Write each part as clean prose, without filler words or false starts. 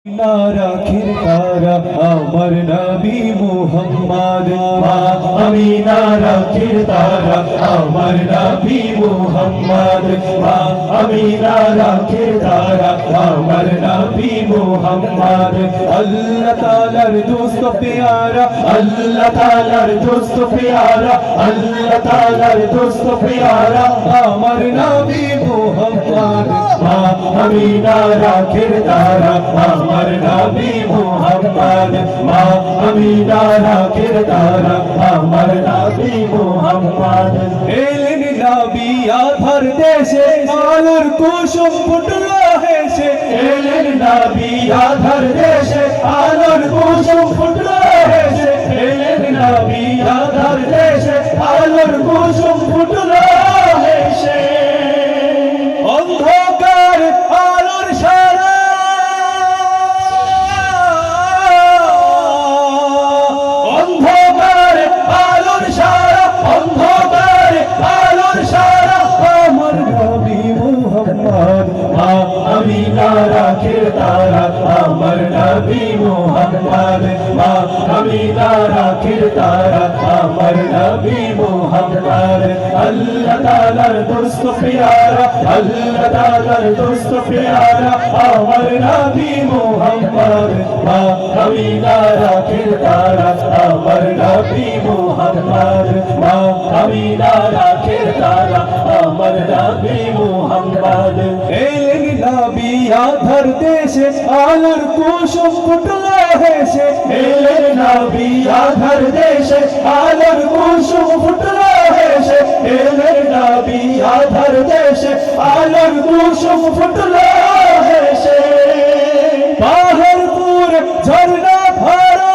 রাখির তারা আমার নবী মুহাম্মদ মা আমিনা রাখির তারা আমার নবী মুহাম্মদ মা আমিনা রাখির তারা আমার নবী মুহাম্মদ আল্লাহ তাআলার দোস্ত প্যারা আল্লাহ তাআলার দোস্ত প্যারা আল্লাহ তাআলার দোস্ত প্যারা আমার নবী মুহাম্মদ মা আমিনা রাখির তারা আমার নবী মুহাম্মদ মা আমিনা রাখির তারা আমার নবী মুহাম্মদ এলেন নবী আধার দেশে আলোর কুসুম ফুটলো হেসে এলেন নবী আধার দেশে আলোর কুসুম ফুটলো হেসে এলেন নবী আধার দেশে আলোর কুসুম ফুটলো হেসে অন্ধকার আলোর সারা অন্ধকার আলোর সারা অন্ধকার আলোর সারা আমার নবী মুহাম্মদ মা আমিনা রাখির তারা আমার নবী মুহাম্মদ মা আমিনা রাখির তারা আমার নবী মুহাম্মদ আল্লাহ তাআলার দোস্ত প্যারা আল্লাহ তাআলার দোস্ত প্যারা আমার নবী মুহাম্মদ মা আমিনা রাখির তারা আমার নবী মুহাম্মদ মা আমিনা রাখির তারা আমার নবী মুহাম্মদ এলেন নবী আধার দেশে আলোর কুসুম ফুটলো হেসে এলেন নবী আধার দেশে আলোর কুসুম ফুটলো হেসে এলেন নবী আধার দেশে আলোর কুসুম ফুটলো হেসে পাহাড়পুর ঝর্ণা ভরা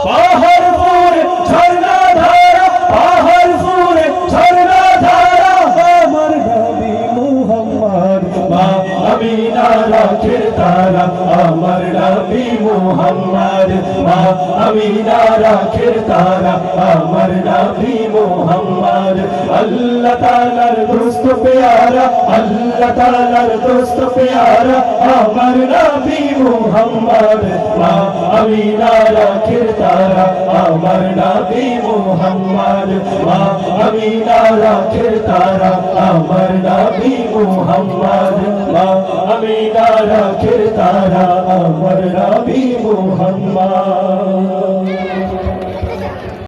পাহাড়পুর ঝর্ণা ধারা পাহাড়পুর ঝর্ণা ধারা আমার নবী মুহাম্মদ মা আমিনা রাখির তারা আমার নবী মুহাম্মদ মা আমিনা রাখির তারা আমার নবী মুহাম্মদ আল্লাহ তাআলার দোস্ত প্যারা আল্লাহ তাআলার দোস্ত প্যারা আমার নবী মুহাম্মদ মা আমিনা রাখির তারা আমার নবী মুহাম্মদ মা আমিনা রাখির তারা আমার নবী মুহাম্মদ মা আমিনা রাখির তারা আমার নবী মুহাম্মদ